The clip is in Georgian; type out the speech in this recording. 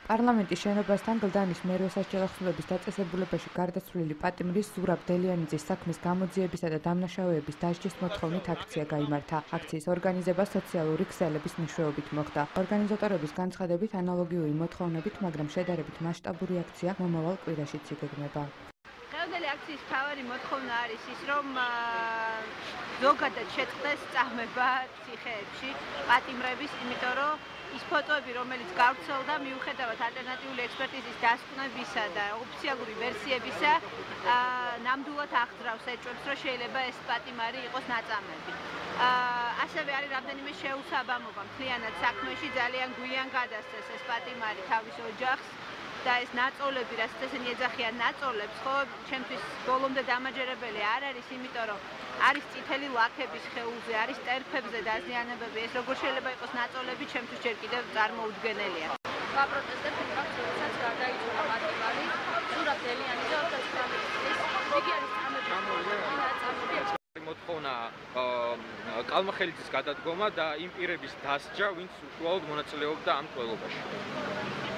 პარლამენტის შენობასთან გლდანის მერვე სასჯელახსნილების დაწესებულებაში გარდაცვლილი პატიმრის ზურაბ დელიანიძის საქმის გამოძიებისა და დამნაშავეების დასჯის მოთხოვნით აქცია გაიმართა. აქციის ორგანიზება სოციალური ქსელების მეშვეობით მოხდა. ორგანიზატორების განცხადებით ანალოგიური მოთხოვნებით, მაგრამ შედარებით მასშტაბური აქცია მომავალ კვირაშიც იგეგმება. დღევანდელი აქციის მთავარი მოთხოვნა არის ის, რომ ზოგადად შეწყდეს წამება ციხეებში პატიმრების, იმიტომ რომ ის ფოტოები, რომელიც გავრცელდა, მიუხედავად ალტერნატიული ექსპერტიზის დასკვნებისა და ოფიციალური ვერსიებისა, ნამდვილად აღძრავს ეჭვებს, რომ შეიძლება ეს პატიმარი იყოს ნაწამები. ასევე არის რამდენიმე შეუსაბამობა მთლიანად საქმეში, ძალიან გვიან გადასცეს ეს პატიმარი თავის ოჯახს და ეს ნაწოლები, რასაც ესენი ეძახიან ნაწოლებს, ხო, ჩემთვის ბოლომდე დამაჯერებელი არ არის, იმიტომ რომ არის წითელი ლაქების ხეულზე, არის ტერფებზე დაზიანებები, ეს როგორ შეიძლება იყოს ნაწოლები, ჩემთვის ჯერ კიდევ წარმოუდგენელია. ვაპროტესტებ იმ ფაქტს, როდესაც გარდაიცვალა პატიმარი ზურაბ დელიანიძე 39 წლის. იგი არის წამები. მოთხოვნა კალმახელიძის გადადგომა და იმ პირების დასჯა, ვინც უშუალოდ მონაწილეობდა ამ კვლევაში.